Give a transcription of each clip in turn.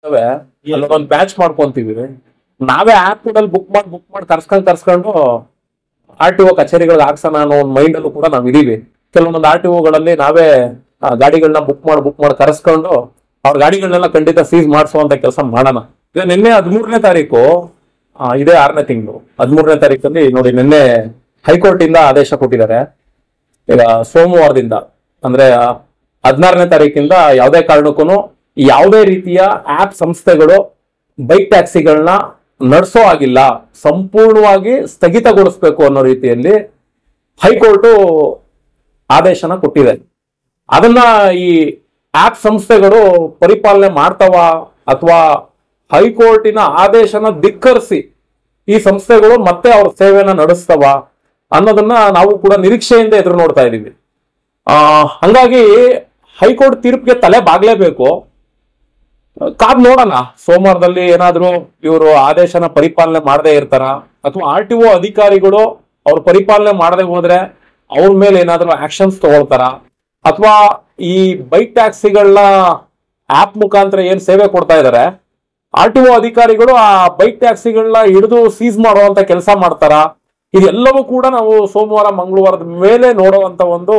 ಅಲ್ಲೊಂದು ಬ್ಯಾಚ್ ಮಾಡ್ಕೊಂತೀವಿ. ನಾವೇ ಆಪ್ ಅಲ್ಲಿ ಬುಕ್ ಮಾಡಿ ಕರ್ಸ್ಕೊಂಡು RTO ಕಚೇರಿಗಳಿಗೆ ಹಾಕ್ಸೋಣ ಅನ್ನೋ ಒಂದು ಮೈಂಡ್ ಅಲ್ಲೂ ಕೂಡ ನಾವ್ ಇದೀವಿ. ಕೆಲವೊಂದೊಂದು RTOಗಳಲ್ಲಿ ನಾವೇ ಗಾಡಿಗಳನ್ನ ಬುಕ್ ಮಾಡಿ ಕರೆಸ್ಕೊಂಡು ಅವ್ರ ಗಾಡಿಗಳನ್ನೆಲ್ಲ ಖಂಡಿತ ಸೀಸ್ ಮಾಡಿಸುವಂತ ಕೆಲಸ ಮಾಡೋಣ. ಈಗ ನಿನ್ನೆ 13ನೇ ತಾರೀಕು, ಇದೇ 6ನೇ ತಿಂಗಳು 13ನೇ ತಾರೀಕಲ್ಲಿ ನೋಡಿ, ನಿನ್ನೆ ಹೈಕೋರ್ಟ್ ಇಂದ ಆದೇಶ ಕೊಟ್ಟಿದ್ದಾರೆ. ಈಗ ಸೋಮವಾರದಿಂದ ಅಂದ್ರೆ 16ನೇ ತಾರೀಕಿಂದ ಯಾವುದೇ ಕಾರಣಕ್ಕೂ ಯಾವುದೇ ರೀತಿಯ ಆಪ್ ಸಂಸ್ಥೆಗಳು ಬೈಕ್ ಟ್ಯಾಕ್ಸಿಗಳನ್ನ ನಡೆಸೋ ಆಗಿಲ್ಲ, ಸಂಪೂರ್ಣವಾಗಿ ಸ್ಥಗಿತಗೊಳಿಸ್ಬೇಕು ಅನ್ನೋ ರೀತಿಯಲ್ಲಿ ಹೈಕೋರ್ಟ್ ಆದೇಶನ ಕೊಟ್ಟಿದೆ. ಅದನ್ನ ಈ ಆಪ್ ಸಂಸ್ಥೆಗಳು ಪರಿಪಾಲನೆ ಮಾಡ್ತಾವ ಅಥವಾ ಹೈಕೋರ್ಟಿನ ಆದೇಶನ ಧಿಕ್ಕರಿಸಿ ಈ ಸಂಸ್ಥೆಗಳು ಮತ್ತೆ ಅವ್ರ ಸೇವೆನ ನಡೆಸ್ತವ ಅನ್ನೋದನ್ನ ನಾವು ಕೂಡ ನಿರೀಕ್ಷೆಯಿಂದ ಎದುರು ನೋಡ್ತಾ ಇದೀವಿ. ಹಂಗಾಗಿ ಹೈಕೋರ್ಟ್ ತೀರ್ಪಿಗೆ ತಲೆ ಬಾಗ್ಲೇಬೇಕು. ಕಾದ್ ನೋಡೋಣ, ಸೋಮವಾರದಲ್ಲಿ ಏನಾದ್ರು ಇವರು ಆದೇಶನ ಪರಿಪಾಲನೆ ಮಾಡದೇ ಇರ್ತಾರ ಅಥವಾ RTO ಅಧಿಕಾರಿಗಳು ಅವ್ರ ಪರಿಪಾಲನೆ ಮಾಡದೆ ಹೋದ್ರೆ ಅವ್ರ ಮೇಲೆ ಏನಾದ್ರು ಆಕ್ಷನ್ಸ್ ತಗೊಳ್ತಾರ, ಅಥವಾ ಈ ಬೈಕ್ ಟ್ಯಾಕ್ಸಿಗಳನ್ನ ಆಪ್ ಮುಖಾಂತರ ಏನ್ ಸೇವೆ ಕೊಡ್ತಾ ಇದಾರೆ RTO ಅಧಿಕಾರಿಗಳು ಆ ಬೈಕ್ ಟ್ಯಾಕ್ಸಿಗಳನ್ನ ಹಿಡಿದು ಸೀಸ್ ಮಾಡುವಂತ ಕೆಲಸ ಮಾಡ್ತಾರ. ಇದೆಲ್ಲವೂ ಕೂಡ ನಾವು ಸೋಮವಾರ ಮಂಗಳವಾರದ ಮೇಲೆ ನೋಡುವಂತ ಒಂದು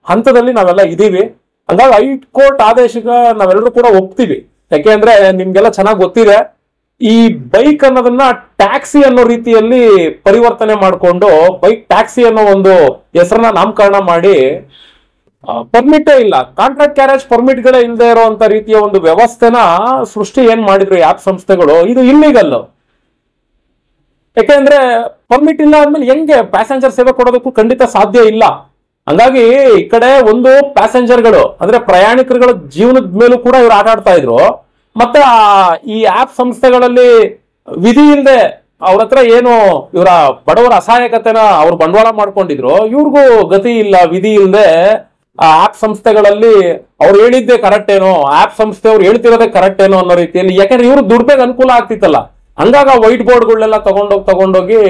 ಹಂತದಲ್ಲಿ ನಾವೆಲ್ಲ ಇದೀವಿ. ಹಂಗಾಗಿ ಹೈಕೋರ್ಟ್ ಆದೇಶಕ್ಕೆ ನಾವೆಲ್ಲರೂ ಕೂಡ ಒಪ್ತೀವಿ. ಯಾಕೆಂದ್ರೆ ನಿಮ್ಗೆಲ್ಲ ಚೆನ್ನಾಗಿ ಗೊತ್ತಿದೆ, ಈ ಬೈಕ್ ಅನ್ನೋದನ್ನ ಟ್ಯಾಕ್ಸಿ ಅನ್ನೋ ರೀತಿಯಲ್ಲಿ ಪರಿವರ್ತನೆ ಮಾಡಿಕೊಂಡು ಬೈಕ್ ಟ್ಯಾಕ್ಸಿ ಅನ್ನೋ ಒಂದು ಹೆಸರನ್ನ ನಾಮಕರಣ ಮಾಡಿ ಪರ್ಮಿಟೇ ಇಲ್ಲ, ಕಾಂಟ್ರಾಕ್ಟ್ ಕ್ಯಾರೇಜ್ ಪರ್ಮಿಟ್ಗಳೇ ಇಲ್ಲದೆ ಇರುವಂತ ರೀತಿಯ ಒಂದು ವ್ಯವಸ್ಥೆನ ಸೃಷ್ಟಿ ಏನ್ ಮಾಡಿದ್ರು ಈ ಆಪ್ ಸಂಸ್ಥೆಗಳು. ಇದು ಇಲ್ಲಿಗಲ್. ಯಾಕೆಂದ್ರೆ ಪರ್ಮಿಟ್ ಇಲ್ಲ ಅಂದ್ಮೇಲೆ ಹೆಂಗೆ ಪ್ಯಾಸೆಂಜರ್ ಸೇವೆ ಕೊಡೋದಕ್ಕೂ ಖಂಡಿತ ಸಾಧ್ಯ ಇಲ್ಲ. ಹಂಗಾಗಿ ಈ ಕಡೆ ಒಂದು ಪ್ಯಾಸೆಂಜರ್ಗಳು ಅಂದ್ರೆ ಪ್ರಯಾಣಿಕರುಗಳ ಜೀವನದ ಮೇಲೂ ಕೂಡ ಇವ್ರು ಆಟ ಆಡ್ತಾ ಇದ್ರು. ಮತ್ತೆ ಈ ಆಪ್ ಸಂಸ್ಥೆಗಳಲ್ಲಿ ವಿಧಿ ಇಲ್ಲದೆ ಅವ್ರ ಹತ್ರ ಏನು ಇವರ ಬಡವರ ಅಸಹಾಯಕತೆನ ಅವ್ರು ಬಂಡವಾಳ ಮಾಡ್ಕೊಂಡಿದ್ರು, ಇವ್ರಿಗೂ ಗತಿ ಇಲ್ಲ, ವಿಧಿ ಇಲ್ಲದೆ ಆ ಆಪ್ ಸಂಸ್ಥೆಗಳಲ್ಲಿ ಅವ್ರು ಹೇಳಿದ್ದೆ ಕರೆಕ್ಟ್ ಏನೋ, ಆಪ್ ಸಂಸ್ಥೆ ಅವ್ರು ಹೇಳ್ತಿರೋದೇ ಕರೆಕ್ಟ್ ಏನೋ ಅನ್ನೋ ರೀತಿಯಲ್ಲಿ, ಯಾಕಂದ್ರೆ ಇವ್ರು ದುಡ್ಬೇಗ ಅನುಕೂಲ ಆಗ್ತಿತ್ತಲ್ಲ, ಹಂಗಾಗ ವೈಟ್ ಬೋರ್ಡ್ಗಳನ್ನೆಲ್ಲ ತಗೊಂಡೋಗಿ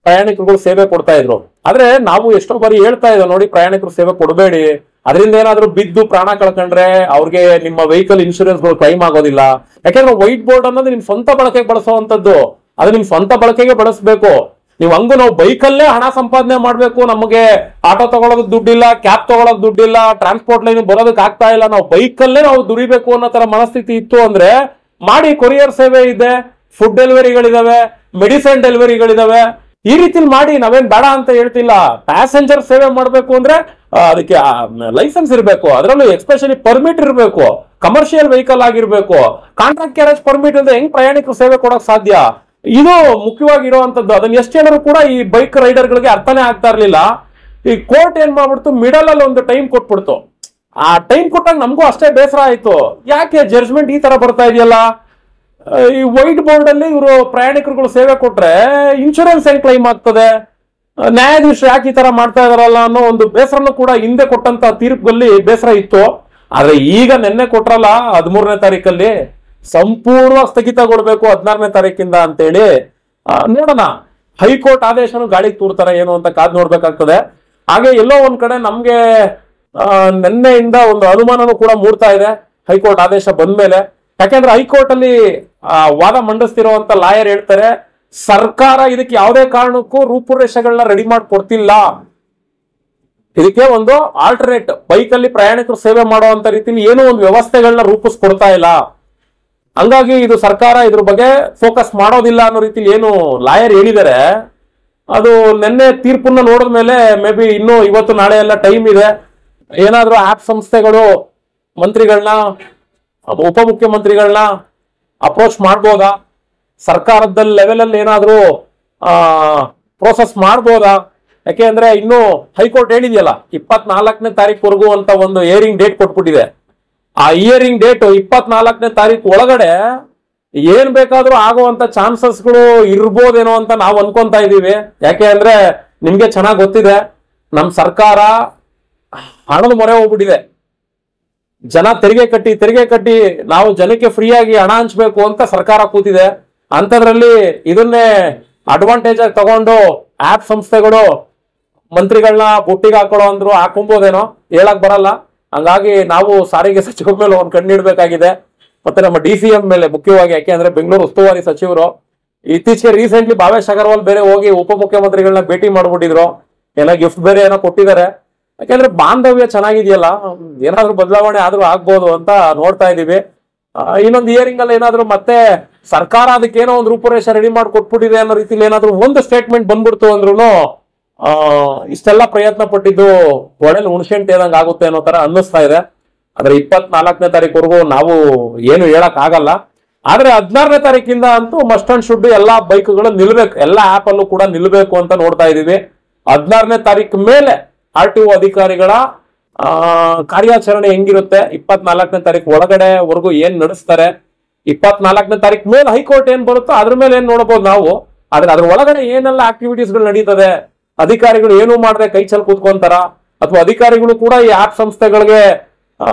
ಪ್ರಯಾಣಿಕರುಗಳು ಸೇವೆ ಕೊಡ್ತಾ ಇದ್ರು. ಆದ್ರೆ ನಾವು ಎಷ್ಟೋ ಬಾರಿ ಹೇಳ್ತಾ ಇದ್ದೇವೆ ನೋಡಿ, ಪ್ರಯಾಣಿಕರು ಸೇವೆ ಕೊಡಬೇಡಿ, ಅದರಿಂದ ಏನಾದ್ರೂ ಬಿದ್ದು ಪ್ರಾಣ ಕಳ್ಕೊಂಡ್ರೆ ಅವ್ರಿಗೆ ನಿಮ್ಮ ವೆಹಿಕಲ್ ಇನ್ಶೂರೆನ್ಸ್ಗಳು ಕ್ಲೈಮ್ ಆಗೋದಿಲ್ಲ. ಯಾಕಂದ್ರೆ ವೈಟ್ ಬೋರ್ಡ್ ಅನ್ನೋದು ನಿಮ್ ಸ್ವಂತ ಬಳಕೆಗೆ ಬಳಸುವಂತದ್ದು, ಅದು ನಿಮ್ ಸ್ವಂತ ಬಳಕೆಗೆ ಬಳಸಬೇಕು. ನೀವು ಹಂಗು ನಾವು ಬೈಕಲ್ಲೇ ಹಣ ಸಂಪಾದನೆ ಮಾಡ್ಬೇಕು, ನಮಗೆ ಆಟೋ ತಗೊಳೋದಕ್ಕೆ ದುಡ್ಡಿಲ್ಲ, ಕ್ಯಾಬ್ ತಗೊಳೋಕ್ ದುಡ್ಡಿಲ್ಲ, ಟ್ರಾನ್ಸ್ಪೋರ್ಟ್ ಲೈನ್ ಬರೋದಕ್ಕೆ ಆಗ್ತಾ ಇಲ್ಲ, ನಾವು ಬೈಕಲ್ಲೇ ನಾವು ದುಡಿಬೇಕು ಅನ್ನೋ ತರ ಮನಸ್ಥಿತಿ ಇತ್ತು ಅಂದ್ರೆ ಮಾಡಿ. ಕೊರಿಯರ್ ಸೇವೆ ಇದೆ, ಫುಡ್ ಡೆಲಿವರಿಗಳಿದಾವೆ, ಮೆಡಿಸಿನ್ ಡೆಲಿವರಿಗಳಿದಾವೆ, ಈ ರೀತಿಲಿ ಮಾಡಿ. ನಾವೇನ್ ಬೇಡ ಅಂತ ಹೇಳ್ತಿಲ್ಲ. ಪ್ಯಾಸೆಂಜರ್ ಸೇವೆ ಮಾಡ್ಬೇಕು ಅಂದ್ರೆ ಅದಕ್ಕೆ ಲೈಸೆನ್ಸ್ ಇರಬೇಕು, ಅದರಲ್ಲೂ ಎಸ್ಪೆಷಲಿ ಪರ್ಮಿಟ್ ಇರಬೇಕು, ಕಮರ್ಷಿಯಲ್ ವೆಹಿಕಲ್ ಆಗಿರ್ಬೇಕು. ಕಾಂಟ್ರಾಕ್ಟ್ ಕ್ಯಾರೇಜ್ ಪರ್ಮಿಟ್ ಅಂದ್ರೆ ಹೆಂಗ್ ಪ್ರಯಾಣಿಕರು ಸೇವೆ ಕೊಡಕ್ ಸಾಧ್ಯ? ಇದು ಮುಖ್ಯವಾಗಿರುವಂತದ್ದು. ಅದನ್ನ ಎಷ್ಟು ಜನರು ಕೂಡ ಈ ಬೈಕ್ ರೈಡರ್ ಗಳಿಗೆ ಅರ್ಥನೇ ಆಗ್ತಾ ಇರ್ಲಿಲ್ಲ. ಈ ಕೋರ್ಟ್ ಏನ್ ಮಾಡ್ಬಿಡ್ತು, ಮಿಡಲ್ ಅಲ್ಲಿ ಒಂದು ಟೈಮ್ ಕೊಟ್ಬಿಡ್ತು. ಆ ಟೈಮ್ ಕೊಟ್ಟಾಗ ನಮಗೂ ಅಷ್ಟೇ ಬೇಸರ ಆಯ್ತು, ಯಾಕೆ ಜಡ್ಜ್ಮೆಂಟ್ ಈ ತರ ಬರ್ತಾ ಇದೆಯಲ್ಲ. ಈ ವೈಟ್ ಬೋರ್ಡ್ ಅಲ್ಲಿ ಇವರು ಪ್ರಯಾಣಿಕರುಗಳು ಸೇವೆ ಕೊಟ್ರೆ ಇನ್ಶೂರೆನ್ಸ್ ಹೆಂಗ್ ಕ್ಲೈಮ್ ಆಗ್ತದೆ, ನ್ಯಾಯಾಧೀಶರು ಯಾಕೆ ಈ ತರ ಮಾಡ್ತಾ ಇದಾರಲ್ಲ ಅನ್ನೋ ಒಂದು ಬೇಸರನು ಕೂಡ ಹಿಂದೆ ಕೊಟ್ಟಂತ ತೀರ್ಪಲ್ಲಿ ಬೇಸರ ಇತ್ತು. ಆದ್ರೆ ಈಗ ನಿನ್ನೆ ಕೊಟ್ರಲ್ಲ 13ನೇ ತಾರೀಕಲ್ಲಿ ಸಂಪೂರ್ಣವಾಗಿ ಸ್ಥಗಿತಗೊಳ್ಬೇಕು 16ನೇ ತಾರೀಕಿಂದ ಅಂತೇಳಿ. ನೋಡೋಣ, ಹೈಕೋರ್ಟ್ ಆದೇಶನು ಗಾಳಿಗೆ ತೂರ್ತಾರ ಏನು ಅಂತ ಕಾದ್ ನೋಡ್ಬೇಕಾಗ್ತದೆ. ಹಾಗೆ ಎಲ್ಲೋ ಒಂದ್ ಕಡೆ ನಮ್ಗೆ ನಿನ್ನೆಯಿಂದ ಒಂದು ಅನುಮಾನನೂ ಕೂಡ ಮೂಡ್ತಾ ಇದೆ ಹೈಕೋರ್ಟ್ ಆದೇಶ ಬಂದ್ಮೇಲೆ. ಯಾಕೆಂದ್ರೆ ಹೈಕೋರ್ಟ್ ಅಲ್ಲಿ ವಾದ ಮಂಡಿಸ್ತಿರುವಂತ ಲಾಯರ್ ಹೇಳ್ತಾರೆ, ಸರ್ಕಾರ ಇದಕ್ಕೆ ಯಾವುದೇ ಕಾರಣಕ್ಕೂ ರೂಪುರೇಷೆಗಳನ್ನ ರೆಡಿ ಮಾಡಿ ಕೊಡ್ತಿಲ್ಲ, ಇದಕ್ಕೆ ಒಂದು ಆಲ್ಟರ್ನೇಟ್ ಬೈಕ್ ಅಲ್ಲಿ ಪ್ರಯಾಣಿಕರು ಸೇವೆ ಮಾಡುವಂತ ರೀತಿಯಲ್ಲಿ ಏನೋ ಒಂದು ವ್ಯವಸ್ಥೆಗಳನ್ನ ರೂಪಿಸ್ಕೊಡ್ತಾ ಇಲ್ಲ. ಹಂಗಾಗಿ ಇದು ಸರ್ಕಾರ ಇದ್ರ ಬಗ್ಗೆ ಫೋಕಸ್ ಮಾಡೋದಿಲ್ಲ ಅನ್ನೋ ರೀತಿಯಲ್ಲಿ ಏನು ಲಾಯರ್ ಹೇಳಿದ್ದಾರೆ. ಅದು ನಿನ್ನೆ ತೀರ್ಪನ್ನ ನೋಡಿದ್ಮೇಲೆ ಮೇ ಬಿ ಇನ್ನೂ ಇವತ್ತು ನಾಳೆ ಎಲ್ಲ ಟೈಮ್ ಇದೆ. ಏನಾದ್ರೂ ಆಪ್ ಸಂಸ್ಥೆಗಳು ಮಂತ್ರಿಗಳನ್ನ, ಉಪಮುಖ್ಯಮಂತ್ರಿಗಳನ್ನ ಅಪ್ರೋಚ್ ಮಾಡ್ಬೋದಾ, ಸರ್ಕಾರದ ಲೆವೆಲ್ ಅಲ್ಲಿ ಏನಾದ್ರೂ ಪ್ರೋಸೆಸ್ ಮಾಡ್ಬೋದಾ? ಯಾಕೆ ಅಂದ್ರೆ ಇನ್ನು ಹೈಕೋರ್ಟ್ ಹೇಳಿದೆಯಲ್ಲ 24ನೇ ತಾರೀಕುವರೆಗೂ ಅಂತ ಒಂದು ಹಿಯರಿಂಗ್ ಡೇಟ್ ಕೊಟ್ಬಿಟ್ಟಿದೆ. ಆ ಹಿಯರಿಂಗ್ ಡೇಟ್ 24ನೇ ತಾರೀಕು ಒಳಗಡೆ ಏನ್ ಬೇಕಾದ್ರೂ ಆಗುವಂತ ಚಾನ್ಸಸ್ಗಳು ಇರ್ಬೋದೇನೋ ಅಂತ ನಾವು ಅನ್ಕೊಂತಾ ಇದೀವಿ. ಯಾಕೆ ಅಂದ್ರೆ ನಿಮ್ಗೆ ಚೆನ್ನಾಗಿ ಗೊತ್ತಿದೆ, ನಮ್ ಸರ್ಕಾರ ಹಣದ ಮೊರೆ ಹೋಗ್ಬಿಟ್ಟಿದೆ. ಜನ ತೆರಿಗೆ ಕಟ್ಟಿ ನಾವು ಜನಕ್ಕೆ ಫ್ರೀಯಾಗಿ ಹಣ ಹಂಚ್ಬೇಕು ಅಂತ ಸರ್ಕಾರ ಕೂತಿದೆ. ಅಂತದ್ರಲ್ಲಿ ಇದನ್ನೇ ಅಡ್ವಾಂಟೇಜ್ ಆಗಿ ತಗೊಂಡು ಆಪ್ ಸಂಸ್ಥೆಗಳು ಮಂತ್ರಿಗಳನ್ನ ಬುಟ್ಟಿಗೆ ಹಾಕೊಳ್ಳೋ ಅಂದ್ರು ಹಾಕೊಂಬೋದೇನೋ, ಹೇಳಕ್ ಬರಲ್ಲ. ಹಂಗಾಗಿ ನಾವು ಸಾರಿಗೆ ಸಚಿವರ ಮೇಲೆ ಒಂದ್ ಕಣ್ಣಿಡ್ಬೇಕಾಗಿದೆ. ಮತ್ತೆ ನಮ್ಮ DCM ಮೇಲೆ ಮುಖ್ಯವಾಗಿ, ಯಾಕೆ ಅಂದ್ರೆ ಬೆಂಗಳೂರು ಉಸ್ತುವಾರಿ ಸಚಿವರು ಇತ್ತೀಚೆಗೆ ರೀಸೆಂಟ್ಲಿ ಭಾವೇಶ್ ಅಗರ್ವಾಲ್ ಬೇರೆ ಹೋಗಿ ಉಪಮುಖ್ಯಮಂತ್ರಿಗಳನ್ನ ಭೇಟಿ ಮಾಡ್ಬಿಟ್ಟಿದ್ರು, ಏನೋ ಗಿಫ್ಟ್ ಬೇರೆ ಏನೋ ಕೊಟ್ಟಿದ್ದಾರೆ. ಯಾಕೆಂದ್ರೆ ಬಾಂಧವ್ಯ ಚೆನ್ನಾಗಿದೆಯಲ್ಲ, ಏನಾದ್ರೂ ಬದಲಾವಣೆ ಆದ್ರೂ ಆಗ್ಬೋದು ಅಂತ ನೋಡ್ತಾ ಇದೀವಿ. ಇನ್ನೊಂದು ಇಯರಿಂಗ್ ಅಲ್ಲಿ ಏನಾದ್ರು ಮತ್ತೆ ಸರ್ಕಾರ ಅದಕ್ಕೇನೋ ಒಂದು ರೂಪುರೇಷೆ ರೆಡಿ ಮಾಡಿ ಕೊಟ್ಬಿಟ್ಟಿದೆ ಅನ್ನೋ ರೀತಿಲಿ ಏನಾದ್ರು ಒಂದು ಸ್ಟೇಟ್ಮೆಂಟ್ ಬಂದ್ಬಿಡ್ತು ಅಂದ್ರೂ ಇಷ್ಟೆಲ್ಲ ಪ್ರಯತ್ನ ಪಟ್ಟಿದ್ದು ಒಳ್ಳೆ ಹುಣಸೆಂಟ್ ಏದಂಗ್ ಆಗುತ್ತೆ ಅನ್ನೋ ತರ ಅನ್ನಿಸ್ತಾ ಇದೆ. ಆದ್ರೆ 24ನೇ ತಾರೀಕುವರೆಗೂ ನಾವು ಏನು ಹೇಳಕ್ ಆಗಲ್ಲ. ಆದ್ರೆ 16ನೇ ತಾರೀಕಿಂದ ಅಂತೂ ಮಸ್ಟ್ ಅಂಡ್ ಶುಡ್ ಎಲ್ಲಾ ಬೈಕ್ಗಳು ನಿಲ್ಬೇಕು, ಎಲ್ಲಾ ಆಪ್ ಅಲ್ಲೂ ಕೂಡ ನಿಲ್ಬೇಕು ಅಂತ ನೋಡ್ತಾ ಇದೀವಿ. 16ನೇ ತಾರೀಕು ಮೇಲೆ RTO ಅಧಿಕಾರಿಗಳ ಕಾರ್ಯಾಚರಣೆ ಹೆಂಗಿರುತ್ತೆ, 24ನೇ ತಾರೀಕು ಒಳಗಡೆವರೆಗೂ ಏನ್ ನಡೆಸ್ತಾರೆ, 24ನೇ ತಾರೀಕು ಮೇಲೆ ಹೈಕೋರ್ಟ್ ಏನ್ ಬರುತ್ತೋ ಅದ್ರ ಮೇಲೆ ಏನ್ ನೋಡಬಹುದು ನಾವು. ಆದ್ರೆ ಅದ್ರ ಒಳಗಡೆ ಏನೆಲ್ಲ ಆಕ್ಟಿವಿಟೀಸ್ ಗಳು ನಡೀತದೆ, ಅಧಿಕಾರಿಗಳು ಏನು ಮಾಡದೆ ಕೈ ಚಲ್ ಕೂತ್ಕೊಂತಾರ, ಅಥವಾ ಅಧಿಕಾರಿಗಳು ಕೂಡ ಈ ಆಪ್ ಸಂಸ್ಥೆಗಳಿಗೆ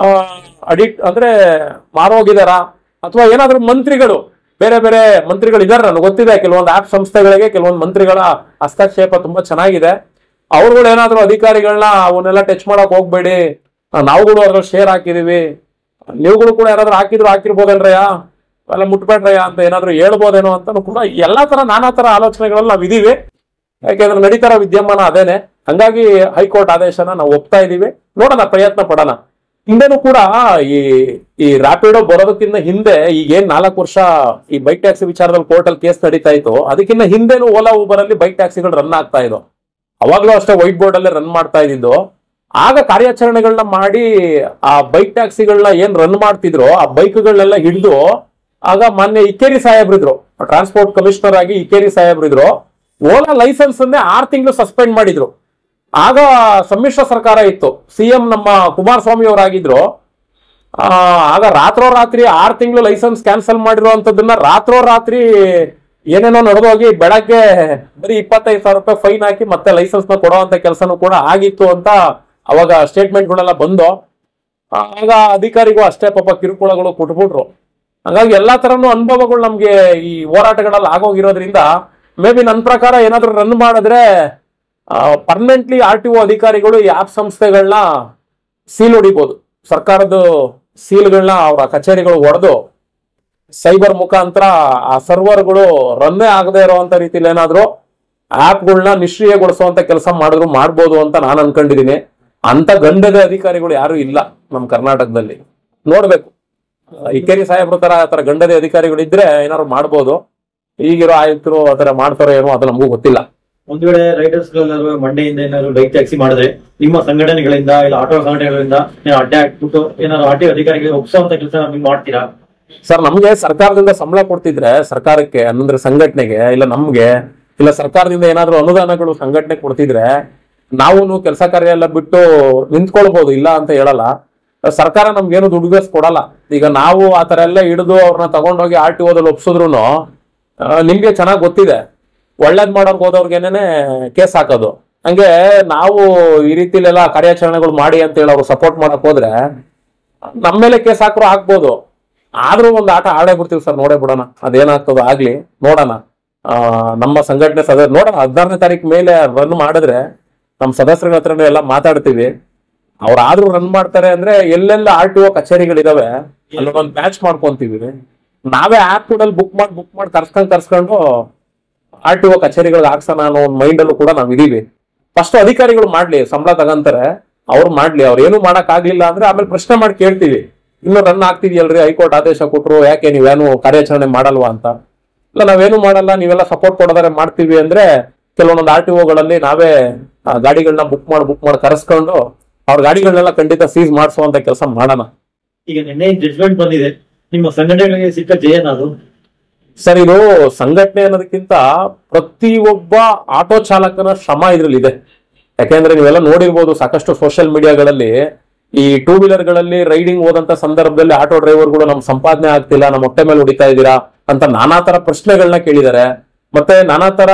ಅಡಿಕ್ಟ್ ಅಂದ್ರೆ ಮಾರೋಗಿದಾರ, ಅಥವಾ ಏನಾದ್ರೂ ಮಂತ್ರಿಗಳು ಬೇರೆ ಬೇರೆ ಮಂತ್ರಿಗಳು ಇದಾರೆ. ನನಗೆ ಗೊತ್ತಿದೆ ಕೆಲವೊಂದು ಆಪ್ ಸಂಸ್ಥೆಗಳಿಗೆ ಕೆಲವೊಂದು ಮಂತ್ರಿಗಳ ಹಸ್ತಕ್ಷೇಪ ತುಂಬಾ ಚೆನ್ನಾಗಿದೆ. ಅವ್ರುಗಳು ಏನಾದ್ರು ಅಧಿಕಾರಿಗಳನ್ನ ಅವನ್ನೆಲ್ಲ ಟಚ್ ಮಾಡಕ್ ಹೋಗ್ಬೇಡಿ, ನಾವುಗಳು ಅದ್ರಲ್ಲಿ ಶೇರ್ ಹಾಕಿದೀವಿ, ನೀವುಗಳು ಕೂಡ ಯಾರಾದ್ರೂ ಹಾಕಿರ್ಬೋದಲ್ರಯ್ಯ, ಎಲ್ಲ ಮುಟ್ಬೇಡ್ರಯ್ಯ ಅಂತ ಏನಾದ್ರು ಹೇಳ್ಬೋದೇನೋ ಅಂತಾನು ಕೂಡ ಎಲ್ಲಾ ತರ ನಾನಾ ತರ ಆಲೋಚನೆಗಳಲ್ಲಿ ನಾವ್ ಇದೀವಿ. ಯಾಕೆಂದ್ರೆ ನಡೀತಾರ ವಿದ್ಯಮಾನ ಅದೇನೆ. ಹಂಗಾಗಿ ಹೈಕೋರ್ಟ್ ಆದೇಶನ ನಾವು ಒಪ್ತಾ ಇದೀವಿ, ನೋಡೋಣ, ಪ್ರಯತ್ನ ಪಡೋಣ. ಹಿಂದೆನೂ ಕೂಡ ಈ ರ್ಯಾಪಿಡೋ ಬರೋದಕ್ಕಿಂತ ಹಿಂದೆ ಈಗೇನ್ 4 ವರ್ಷ ಈ ಬೈಕ್ ಟ್ಯಾಕ್ಸಿ ವಿಚಾರದಲ್ಲಿ ಕೋರ್ಟ್ ಅಲ್ಲಿ ಕೇಸ್ ನಡೀತಾ ಇತ್ತು, ಅದಕ್ಕಿಂತ ಹಿಂದೆನೂ ಓಲಾ ಊಬರ್ ಅಲ್ಲಿ ಬೈಕ್ ಟ್ಯಾಕ್ಸಿಗಳು ರನ್ ಆಗ್ತಾ ಇದ್ವು. ಅವಾಗ್ಲೂ ಅಷ್ಟೇ ವೈಟ್ ಬೋರ್ಡ್ ಅಲ್ಲೇ ರನ್ ಮಾಡ್ತಾ ಇದ್ದಿದ್ದು. ಆಗ ಕಾರ್ಯಾಚರಣೆಗಳನ್ನ ಮಾಡಿ ಆ ಬೈಕ್ ಟ್ಯಾಕ್ಸಿಗಳನ್ನ ಏನ್ ರನ್ ಮಾಡ್ತಿದ್ರು ಆ ಬೈಕ್ಗಳನ್ನೆಲ್ಲ ಹಿಡಿದು, ಆಗ ಮಾನ್ಯ ಇಕ್ಕೇರಿ ಸಾಹೇಬ್ರಿದ್ರು, ಟ್ರಾನ್ಸ್ಪೋರ್ಟ್ ಕಮಿಷನರ್ ಆಗಿ ಇಕ್ಕೇರಿ ಸಾಹೇಬ್ರಿದ್ರು, ಓಲಾ ಲೈಸೆನ್ಸ್ ಅನ್ನೇ 6 ತಿಂಗಳು ಸಸ್ಪೆಂಡ್ ಮಾಡಿದ್ರು. ಆಗ ಸಮ್ಮಿಶ್ರ ಸರ್ಕಾರ ಇತ್ತು, CM ನಮ್ಮ ಕುಮಾರಸ್ವಾಮಿ ಅವರಾಗಿದ್ರು. ಆಗ ರಾತ್ರೋರಾತ್ರಿ 6 ತಿಂಗಳು ಲೈಸೆನ್ಸ್ ಕ್ಯಾನ್ಸಲ್ ಮಾಡಿರುವಂತದನ್ನ ರಾತ್ರೋರಾತ್ರಿ ಏನೇನೋ ನಡೆದೋಗಿ ಬೆಳಗ್ಗೆ ಬರೀ 25,000 ರೂಪಾಯಿ ಫೈನ್ ಹಾಕಿ ಮತ್ತೆ ಲೈಸೆನ್ಸ್ ನ ಕೊಡುವಂತ ಕೆಲಸನೂ ಕೂಡ ಆಗಿತ್ತು ಅಂತ ಅವಾಗ ಸ್ಟೇಟ್ಮೆಂಟ್ ಗಳೆಲ್ಲ ಬಂದು, ಆಗ ಅಧಿಕಾರಿಗೂ ಅಷ್ಟೇ ಪಾಪ ಕಿರುಕುಳಗಳು ಕೊಟ್ಬಿಟ್ರು. ಹಾಗಾಗಿ ಎಲ್ಲಾ ತರನು ಅನುಭವಗಳು ನಮ್ಗೆ ಈ ಹೋರಾಟಗಳಲ್ಲಿ ಆಗೋಗಿರೋದ್ರಿಂದ ಮೇ ಬಿ ನನ್ನ ಪ್ರಕಾರ ಏನಾದ್ರು ರನ್ ಮಾಡಿದ್ರೆ ಪರ್ಮನೆಂಟ್ಲಿ RTO ಅಧಿಕಾರಿಗಳು ಈ ಆಪ್ ಸಂಸ್ಥೆಗಳನ್ನ ಸೀಲ್ ಹೊಡಿಬಹುದು. ಸರ್ಕಾರದ ಸೀಲ್ಗಳನ್ನ ಅವರ ಕಚೇರಿಗಳು ಹೊಡೆದು ಸೈಬರ್ ಮುಖಾಂತರ ಆ ಸರ್ವರ್ಗಳು ರನ್ನೇ ಆಗದೆ ಇರುವಂತ ರೀತಿಲಿ ಏನಾದ್ರು ಆಪ್ಗಳನ್ನ ನಿಷ್ಕ್ರಿಯಗೊಳಿಸುವಂತ ಕೆಲಸ ಮಾಡಿದ್ರು ಮಾಡ್ಬೋದು ಅಂತ ನಾನು ಅನ್ಕೊಂಡಿದೀನಿ. ಅಂತ ಗಂಡದ ಅಧಿಕಾರಿಗಳು ಯಾರು ಇಲ್ಲ ನಮ್ಮ ಕರ್ನಾಟಕದಲ್ಲಿ. ನೋಡ್ಬೇಕು, ಇಕ್ಕೇರಿ ಸಾಹೇಬ್ರ ತರ ಗಂಡದ ಅಧಿಕಾರಿಗಳು ಇದ್ರೆ ಏನಾದ್ರು ಮಾಡ್ಬೋದು. ಈಗಿರೋ ಆಯುಕ್ತರು ಆತರ ಮಾಡ್ತಾರೋ ಏನೋ ಅದು ನಮಗೂ ಗೊತ್ತಿಲ್ಲ. ಒಂದ್ ವೇಳೆ ರೈಡರ್ಸ್ ಮಂಡೆಯಿಂದ ಏನಾದ್ರು ಬೈಕ್ ಟ್ಯಾಕ್ಸಿ ಮಾಡಿದ್ರೆ ನಿಮ್ಮ ಸಂಘಟನೆಗಳಿಂದ ಇಲ್ಲ ಆಟೋ ಸಂಘಟನೆಗಳಿಂದ ಅಡ್ಡೆ ಹಾಕ್ಬಿಟ್ಟು ಏನಾದ್ರು RTO ಅಧಿಕಾರಿಗಳಿಗೆ ಒಪ್ಪಿಸುವಂತ ಕೆಲಸ ನೀವು ಮಾಡ್ತೀರಾ? ಸರ್, ನಮ್ಗೆ ಸರ್ಕಾರದಿಂದ ಸಂಬಳ ಕೊಡ್ತಿದ್ರೆ ಸರ್ಕಾರಕ್ಕೆ ಅಂದ್ರೆ ಸಂಘಟನೆಗೆ ಇಲ್ಲ ನಮ್ಗೆ ಇಲ್ಲ ಸರ್ಕಾರದಿಂದ ಏನಾದ್ರು ಅನುದಾನಗಳು ಸಂಘಟನೆ ಕೊಡ್ತಿದ್ರೆ ನಾವು ಕೆಲಸ ಕಾರ್ಯ ಎಲ್ಲ ಬಿಟ್ಟು ನಿಂತ್ಕೊಳ್ಬಹುದು, ಇಲ್ಲ ಅಂತ ಹೇಳಲ್ಲ. ಸರ್ಕಾರ ನಮ್ಗೇನು ದುಡ್ಡು ಕೊಡಲ್ಲ. ಈಗ ನಾವು ಆತರ ಎಲ್ಲ ಹಿಡಿದು ಅವ್ರನ್ನ ತಗೊಂಡೋಗಿ RTOದಲ್ಲಿ ಒಪ್ಸಿದ್ರು ನಿಮ್ಗೆ ಚೆನ್ನಾಗ್ ಗೊತ್ತಿದೆ, ಒಳ್ಳೇದ್ ಮಾಡೋರ್ಗೆ ಹೋದವ್ರಿಗೇನೆ ಕೇಸ್ ಹಾಕೋದು. ಹಂಗೆ ನಾವು ಈ ರೀತಿಲೆಲ್ಲ ಕಾರ್ಯಾಚರಣೆಗಳು ಮಾಡಿ ಅಂತ ಹೇಳಿ ಅವ್ರು ಸಪೋರ್ಟ್ ಮಾಡಕ್ ಹೋದ್ರೆ ನಮ್ಮ ಮೇಲೆ ಕೇಸ್ ಹಾಕ್ರು ಹಾಕ್ಬೋದು. ಆದ್ರೂ ಒಂದು ಆಟ ಆಡೇ ಬಿಡ್ತೀವಿ ಸರ್, ನೋಡೇ ಬಿಡೋಣ ಅದೇನಾಗ್ತದೋ ಆಗ್ಲಿ, ನೋಡೋಣ. ನಮ್ಮ ಸಂಘಟನೆ ನೋಡೋಣ 16ನೇ ತಾರೀಕು ಮೇಲೆ ರನ್ ಮಾಡಿದ್ರೆ ನಮ್ಮ ಸದಸ್ಯರ ಹತ್ರನೂ ಎಲ್ಲ ಮಾತಾಡ್ತೀವಿ. ಅವ್ರಾದ್ರೂ ರನ್ ಮಾಡ್ತಾರೆ ಅಂದ್ರೆ ಎಲ್ಲೆಲ್ಲ RTO ಕಚೇರಿಗಳಿದಾವೆ ಅಲ್ಲೊಂದು ಬ್ಯಾಚ್ ಮಾಡ್ಕೊಂತೀವಿ. ನಾವೇ ಆಪ್ ಕೂಡಲ್ಲಿ ಬುಕ್ ಮಾಡಿ ಕರ್ಸ್ಕೊಂಡು RTO ಕಚೇರಿಗಳಿಗೆ ಹಾಕ್ಸೋಣ ಅನ್ನೋ ಒಂದು ಮೈಂಡ್ ಅಲ್ಲೂ ಕೂಡ ನಾವ್ ಇದೀವಿ. ಫಸ್ಟ್ ಅಧಿಕಾರಿಗಳು ಮಾಡ್ಲಿ, ಸಂಬಳ ತಗಂತಾರೆ, ಅವ್ರು ಮಾಡ್ಲಿ. ಅವ್ರು ಏನು ಮಾಡಕ್ ಆಗ್ಲಿಲ್ಲ ಅಂದ್ರೆ ಆಮೇಲೆ ಪ್ರಶ್ನೆ ಮಾಡಿ ಕೇಳ್ತೀವಿ, ಇನ್ನು ರನ್ ಆಗ್ತಿದ್ಯಲ್ರಿ, ಹೈಕೋರ್ಟ್ ಆದೇಶ ಕೊಟ್ರು, ಯಾಕೆ ನೀವೇನು ಕಾರ್ಯಾಚರಣೆ ಮಾಡಲ್ವಾ ಅಂತ. ಇಲ್ಲ ನಾವೇನು ಮಾಡಲ್ಲ, ನೀವೆಲ್ಲ ಸಪೋರ್ಟ್ ಕೊಡೋದಾರೆ ಮಾಡ್ತೀವಿ ಅಂದ್ರೆ ಕೆಲವೊಂದೊಂದು RTOಗಳಲ್ಲಿ ನಾವೇ ಗಾಡಿಗಳನ್ನ ಬುಕ್ ಮಾಡಿ ಕರೆಸ್ಕೊಂಡು ಅವ್ರ ಗಾಡಿಗಳನ್ನೆಲ್ಲ ಖಂಡಿತ ಸೀಸ್ ಮಾಡಿಸುವಂತ ಕೆಲಸ ಮಾಡೋಣ. ಈಗ ನಿನ್ನೆ ಜಡ್ಜ್ಮೆಂಟ್ ಬಂದಿದೆ, ನಿಮ್ಮ ಸಂಘಟನೆಗಳಿಗೆ ಸಿಕ್ಕ ಜಯನ ಅದು? ಸರ್, ಇದು ಸಂಘಟನೆ ಅನ್ನೋದಕ್ಕಿಂತ ಪ್ರತಿಯೊಬ್ಬ ಆಟೋ ಚಾಲಕನ ಶ್ರಮ ಇದ್ರಲ್ಲಿ ಇದೆ. ಯಾಕೆಂದ್ರೆ ನೀವೆಲ್ಲ ನೋಡಿರ್ಬೋದು, ಸಾಕಷ್ಟು ಸೋಷಿಯಲ್ ಮೀಡಿಯಾಗಳಲ್ಲಿ ಈ 2 ವೀಲರ್ಗಳಲ್ಲಿ ರೈಡಿಂಗ್ ಹೋದಂತ ಸಂದರ್ಭದಲ್ಲಿ ಆಟೋ ಡ್ರೈವರ್ಗಳು ನಮ್ ಸಂಪಾದನೆ ಆಗ್ತಿಲ್ಲ, ನಮ್ಮ ಹೊಟ್ಟೆ ಮೇಲೆ ಹೊಡಿತಾ ಇದ್ದೀರಾ ಅಂತ ನಾನಾ ತರ ಪ್ರಶ್ನೆಗಳನ್ನ ಕೇಳಿದ್ದಾರೆ. ಮತ್ತೆ ನಾನಾ ತರ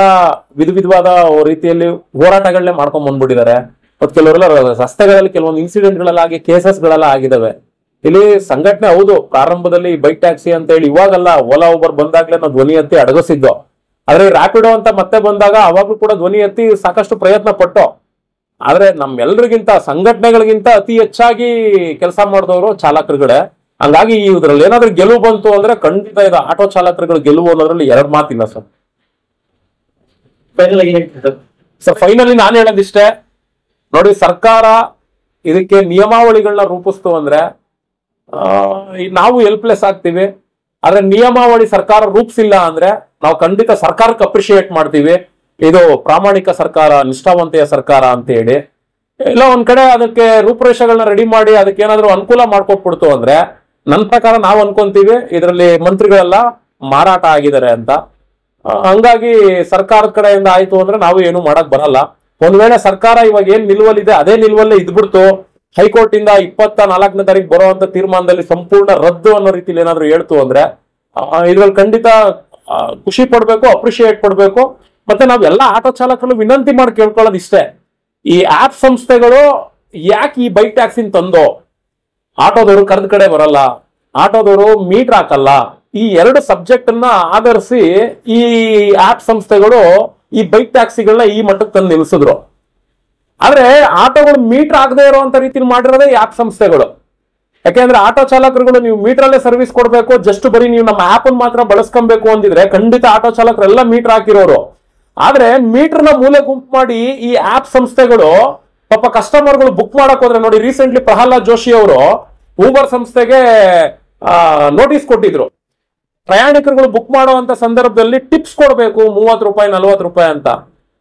ವಿಧವಾದ ರೀತಿಯಲ್ಲಿ ಹೋರಾಟಗಳನ್ನೇ ಮಾಡ್ಕೊಂಡ್ ಬಂದ್ಬಿಟ್ಟಿದ್ದಾರೆ. ಮತ್ತೆ ಕೆಲವರೆಲ್ಲ ರಸ್ತೆಗಳಲ್ಲಿ ಕೆಲವೊಂದು ಇನ್ಸಿಡೆಂಟ್ಗಳೆಲ್ಲ ಆಗಿ ಕೇಸಸ್ಗಳೆಲ್ಲ ಆಗಿದಾವೆ. ಇಲ್ಲಿ ಸಂಘಟನೆ ಹೌದು, ಪ್ರಾರಂಭದಲ್ಲಿ ಬೈಕ್ ಟ್ಯಾಕ್ಸಿ ಅಂತ ಹೇಳಿ ಇವಾಗಲ್ಲ, ಓಲಾ ಊಬರ್ ಬಂದಾಗ್ಲೇ ನಾವು ಧ್ವನಿ ಎತ್ತಿ ಅಡಗಿಸಿದ್ದು. ಆದ್ರೆ ರ್ಯಾಪಿಡೋ ಅಂತ ಮತ್ತೆ ಬಂದಾಗ ಅವಾಗ್ಲೂ ಕೂಡ ಧ್ವನಿ ಎತ್ತಿ ಸಾಕಷ್ಟು ಪ್ರಯತ್ನ ಪಟ್ಟು. ಆದ್ರೆ ನಮ್ಮೆಲ್ರಿಗಿಂತ ಸಂಘಟನೆಗಳಿಗಿಂತ ಅತಿ ಹೆಚ್ಚಾಗಿ ಕೆಲಸ ಮಾಡಿದವರು ಚಾಲಕರುಗಳೇ. ಹಂಗಾಗಿ ಇದ್ರಲ್ಲಿ ಏನಾದ್ರೂ ಗೆಲುವು ಬಂತು ಅಂದ್ರೆ ಖಂಡಿತ ಇದು ಆಟೋ ಚಾಲಕರುಗಳ ಗೆಲುವು ಅನ್ನೋದ್ರಲ್ಲಿ ಎರಡು ಮಾತಿಲ್ಲ ಸರ್. ಫೈನಲ್ ಆಗಿ ಏನ್ ಹೇಳ್ತೀರಿ ಸರ್? ಸರ್ ಫೈನಲಿ ನಾನು ಹೇಳೋದಿಷ್ಟೇ, ನೋಡಿ ಸರ್ಕಾರ ಇದಕ್ಕೆ ನಿಯಮಾವಳಿಗಳನ್ನ ರೂಪಿಸ್ತು ಅಂದ್ರೆ ನಾವು ಹೆಲ್ಪ್ಲೆಸ್ ಆಗ್ತೀವಿ. ಆದ್ರೆ ನಿಯಮಾವಳಿ ಸರ್ಕಾರ ರೂಪಿಸಿಲ್ಲ ಅಂದ್ರೆ ನಾವು ಖಂಡಿತ ಸರ್ಕಾರಕ್ಕೆ ಅಪ್ರಿಶಿಯೇಟ್ ಮಾಡ್ತೀವಿ, ಇದು ಪ್ರಾಮಾಣಿಕ ಸರ್ಕಾರ, ನಿಷ್ಠಾವಂತೆಯ ಸರ್ಕಾರ ಅಂತ ಹೇಳಿ. ಇಲ್ಲ ಒಂದ್ ಕಡೆ ಅದಕ್ಕೆ ರೂಪುರೇಷೆಗಳನ್ನ ರೆಡಿ ಮಾಡಿ ಅದಕ್ಕೆ ಏನಾದ್ರು ಅನುಕೂಲ ಮಾಡ್ಕೊಟ್ಬಿಡ್ತು ಅಂದ್ರೆ ನನ್ನ ಪ್ರಕಾರ ನಾವು ಅನ್ಕೊಂತೀವಿ ಇದರಲ್ಲಿ ಮಂತ್ರಿಗಳೆಲ್ಲ ಮಾರಾಟ ಆಗಿದ್ದಾರೆ ಅಂತ. ಹಂಗಾಗಿ ಸರ್ಕಾರದ ಕಡೆಯಿಂದ ಆಯ್ತು ಅಂದ್ರೆ ನಾವು ಏನು ಮಾಡಕ್ ಬರಲ್ಲ. ಒಂದ್ ವೇಳೆ ಸರ್ಕಾರ ಇವಾಗ ಏನ್ ನಿಲುವಲ್ಲಿದೆ ಅದೇ ನಿಲುವಲ್ಲೇ ಇದ್ಬಿಡ್ತು, ಹೈಕೋರ್ಟ್ ಇಂದ 24ನೇ ತಾರೀಕು ಬರುವಂತ ತೀರ್ಮಾನದಲ್ಲಿ ಸಂಪೂರ್ಣ ರದ್ದು ಅನ್ನೋ ರೀತಿಲಿ ಏನಾದ್ರು ಹೇಳ್ತು ಅಂದ್ರೆ ಇದ್ರಲ್ಲಿ ಖಂಡಿತ ಖುಷಿ ಪಡ್ಬೇಕು, ಅಪ್ರಿಶಿಯೇಟ್ ಪಡ್ಬೇಕು. ಮತ್ತೆ ನಾವ್ ಎಲ್ಲ ಆಟೋ ಚಾಲಕರು ವಿನಂತಿ ಮಾಡಿ ಕೇಳ್ಕೊಳ್ಳೋದು ಇಷ್ಟೇ, ಈ ಆಪ್ ಸಂಸ್ಥೆಗಳು ಯಾಕೆ ಈ ಬೈಕ್ ಟ್ಯಾಕ್ಸಿನ ತಂದೋ, ಆಟೋದವರು ಕರೆದ ಕಡೆ ಬರಲ್ಲ, ಆಟೋದವರು ಮೀಟರ್ ಹಾಕಲ್ಲ, ಈ ಎರಡು ಸಬ್ಜೆಕ್ಟ್ ಅನ್ನ ಆಧರಿಸಿ ಈ ಆಪ್ ಸಂಸ್ಥೆಗಳು ಈ ಬೈಕ್ ಟ್ಯಾಕ್ಸಿಗಳನ್ನ ಈ ಮಟ್ಟಕ್ಕೆ ತಂದು ನಿಲ್ಲಿಸಿದ್ರು. ಆದ್ರೆ ಆಟೋಗಳು ಮೀಟರ್ ಆಗದೆ ಇರುವಂತ ರೀತಿಲಿ ಮಾಡಿರೋದೇ ಈ ಆಪ್ ಸಂಸ್ಥೆಗಳು. ಯಾಕೆಂದ್ರೆ ಆಟೋ ಚಾಲಕರುಗಳು ನೀವು ಮೀಟರ್ ಅಲ್ಲೇ ಸರ್ವಿಸ್ ಕೊಡ್ಬೇಕು, ಜಸ್ಟ್ ಬರೀ ನೀವು ನಮ್ಮ ಆಪ್ ಅನ್ನು ಮಾತ್ರ ಬಳಸ್ಕೊಬೇಕು ಅಂದಿದ್ರೆ ಖಂಡಿತ ಆಟೋ ಚಾಲಕರೆಲ್ಲ ಮೀಟರ್ ಹಾಕಿರೋರು. ಆದ್ರೆ ಮೀಟರ್ನ ಮೂಲೆ ಗುಂಪು ಮಾಡಿ ಈ ಆಪ್ ಸಂಸ್ಥೆಗಳು ಪಾಪ ಕಸ್ಟಮರ್ಗಳು ಬುಕ್ ಮಾಡಕ್ ಹೋದ್ರೆ ನೋಡಿ, ರೀಸೆಂಟ್ಲಿ ಪ್ರಹ್ಲಾದ್ ಜೋಶಿ ಅವರು ಊಬರ್ ಸಂಸ್ಥೆಗೆ ನೋಟಿಸ್ ಕೊಟ್ಟಿದ್ರು, ಪ್ರಯಾಣಿಕರುಗಳು ಬುಕ್ ಮಾಡುವಂತ ಸಂದರ್ಭದಲ್ಲಿ ಟಿಪ್ಸ್ ಕೊಡಬೇಕು 30 ರೂಪಾಯಿ 40 ರೂಪಾಯಿ ಅಂತ.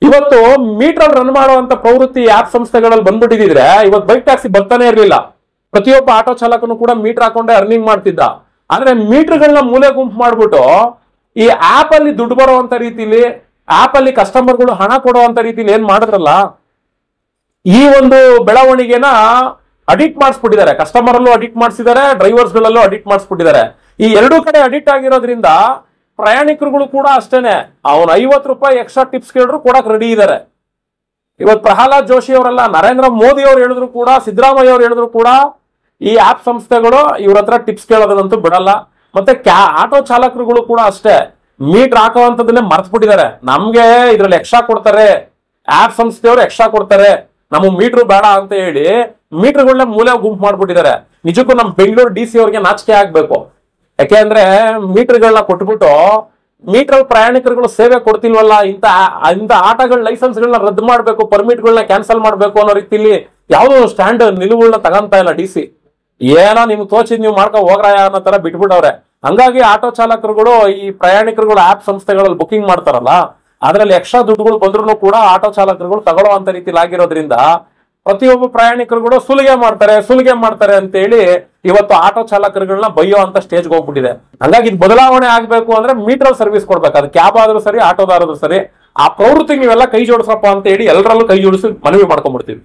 ಇವತ್ತು ಮೀಟರ್ ರನ್ ಮಾಡುವಂತ ಪ್ರವೃತ್ತಿ ಆಪ್ ಸಂಸ್ಥೆಗಳಲ್ಲಿ ಬಂದ್ಬಿಟ್ಟಿದ್ರೆ ಇವತ್ತು ಬೈಕ್ ಟ್ಯಾಕ್ಸಿ ಬರ್ತಾನೆ ಇರಲಿಲ್ಲ. ಪ್ರತಿಯೊಬ್ಬ ಆಟೋ ಚಾಲಕನು ಕೂಡ ಮೀಟರ್ ಹಾಕೊಂಡೆ ಅರ್ನಿಂಗ್ ಮಾಡ್ತಿದ್ದ. ಆದ್ರೆ ಮೀಟರ್ಗಳನ್ನ ಮೂಲೆ ಗುಂಪು ಮಾಡ್ಬಿಟ್ಟು ಈ ಆಪ್ ಅಲ್ಲಿ ದುಡ್ಡು ಬರುವಂತ ರೀತಿಲಿ, ಆಪ್ ಅಲ್ಲಿ ಕಸ್ಟಮರ್ಗಳು ಹಣ ಕೊಡುವಂತ ರೀತಿಲಿ ಏನ್ ಮಾಡಿದ್ರಲ್ಲ, ಈ ಒಂದು ಬೆಳವಣಿಗೆನ ಅಡಿಟ್ ಮಾಡಿಸ್ಬಿಟ್ಟಿದ್ದಾರೆ. ಕಸ್ಟಮರ್ ಅಲ್ಲೂ ಅಡಿಟ್ ಮಾಡಿಸಿದ್ದಾರೆ, ಡ್ರೈವರ್ಸ್ ಗಳಲ್ಲೂ ಅಡಿಟ್ ಮಾಡಿಸ್ಬಿಟ್ಟಿದ್ದಾರೆ. ಈ ಎರಡೂ ಕಡೆ ಅಡಿಟ್ ಆಗಿರೋದ್ರಿಂದ ಪ್ರಯಾಣಿಕರುಗಳು ಕೂಡ ಅಷ್ಟೇನೆ, ಅವನು 50 ರೂಪಾಯಿ ಎಕ್ಸ್ಟ್ರಾ ಟಿಪ್ಸ್ ಕೇಳಿದ್ರು ಕೊಡಕ್ ರೆಡಿ ಇದ್ದಾರೆ. ಇವತ್ತು ಪ್ರಹ್ಲಾದ್ ಜೋಶಿ ಅವರೆಲ್ಲ, ನರೇಂದ್ರ ಮೋದಿ ಅವ್ರು ಹೇಳಿದ್ರು ಕೂಡ, ಸಿದ್ದರಾಮಯ್ಯ ಅವ್ರು ಹೇಳಿದ್ರು ಕೂಡ ಈ ಆಪ್ ಸಂಸ್ಥೆಗಳು ಇವ್ರ ಹತ್ರ ಟಿಪ್ಸ್ ಕೇಳೋದನ್ನಂತೂ ಬಿಡಲ್ಲ. ಮತ್ತೆ ಆಟೋ ಚಾಲಕರುಗಳು ಕೂಡ ಅಷ್ಟೇ, ಮೀಟರ್ ಹಾಕುವಂತದನ್ನೇ ಮರ್ತ್ಬಿಟ್ಟಿದ್ದಾರೆ. ನಮ್ಗೆ ಇದ್ರಲ್ಲಿ ಎಕ್ಸ್ಟ್ರಾ ಕೊಡ್ತಾರೆ, ಆಪ್ ಸಂಸ್ಥೆಯವರು ಎಕ್ಸ್ಟ್ರಾ ಕೊಡ್ತಾರೆ, ನಮಗೆ ಮೀಟರ್ ಬೇಡ ಅಂತ ಹೇಳಿ ಮೀಟರ್ಗಳನ್ನ ಮೂಲೆ ಗುಂಪು ಮಾಡ್ಬಿಟ್ಟಿದ್ದಾರೆ. ನಿಜಕ್ಕೂ ನಮ್ ಬೆಂಗಳೂರು DC ಅವ್ರಿಗೆ ನಾಚಿಕೆ ಆಗ್ಬೇಕು. ಯಾಕೆಂದ್ರೆ ಮೀಟರ್ಗಳನ್ನ ಕೊಟ್ಬಿಟ್ಟು ಮೀಟರ್ ಪ್ರಯಾಣಿಕರುಗಳು ಸೇವೆ ಕೊಡ್ತಿಲ್ವಲ್ಲ, ಇಂತ ಆಟಗಳ ಲೈಸೆನ್ಸ್ಗಳನ್ನ ರದ್ದು ಮಾಡ್ಬೇಕು, ಪರ್ಮಿಟ್ಗಳನ್ನ ಕ್ಯಾನ್ಸಲ್ ಮಾಡ್ಬೇಕು ಅನ್ನೋ ರೀತಿಲಿ ಯಾವ್ದೋ ಸ್ಟ್ಯಾಂಡ್ ನಿಲುವುಗಳನ್ನ ತಗೊಂತ ಇಲ್ಲ DC. ಏನೋ ನಿಮ್ಗೆ ತೋಚಿದ್ ನೀವು ಮಾಡ್ಕೊ ಹೋಗ್ರಾಯ ಅನ್ನೋ ತರ ಬಿಟ್ಬಿಟ್ಟವ್ರೆ. ಹಂಗಾಗಿ ಆಟೋ ಚಾಲಕರುಗಳು ಈ ಪ್ರಯಾಣಿಕರುಗಳು ಆಪ್ ಸಂಸ್ಥೆಗಳಲ್ಲಿ ಬುಕಿಂಗ್ ಮಾಡ್ತಾರಲ್ಲ, ಅದ್ರಲ್ಲಿ ಎಕ್ಸ್ಟ್ರಾ ದುಡ್ಡುಗಳು ಬಂದ್ರು ಕೂಡ ಆಟೋ ಚಾಲಕರುಗಳು ತಗೊಳ್ಳುವಂತ ರೀತಿಲಿ ಆಗಿರೋದ್ರಿಂದ ಪ್ರತಿಯೊಬ್ಬ ಪ್ರಯಾಣಿಕರುಗಳು ಸುಲಿಗೆ ಮಾಡ್ತಾರೆ ಅಂತ ಹೇಳಿ ಇವತ್ತು ಆಟೋ ಚಾಲಕರುಗಳನ್ನ ಬೈಯೋ ಅಂತ ಸ್ಟೇಜ್ಗೆ ಹೋಗ್ಬಿಟ್ಟಿದೆ. ಹಂಗಾಗಿ ಇದು ಬದಲಾವಣೆ ಆಗ್ಬೇಕು ಅಂದ್ರೆ ಮೀಟರ್ ಸರ್ವಿಸ್ ಕೊಡ್ಬೇಕು, ಅದು ಕ್ಯಾಬ್ ಆದ್ರೂ ಸರಿ, ಆಟೋದಾದ್ರೂ ಸರಿ. ಆ ಪ್ರವೃತ್ತಿ ನೀವೆಲ್ಲ ಕೈ ಜೋಡಿಸಪ್ಪ ಅಂತ ಹೇಳಿ ಎಲ್ಲರಲ್ಲೂ ಕೈ ಜೋಡಿಸಿ ಮನವಿ ಮಾಡ್ಕೊಂಡ್ಬಿಡ್ತೀವಿ.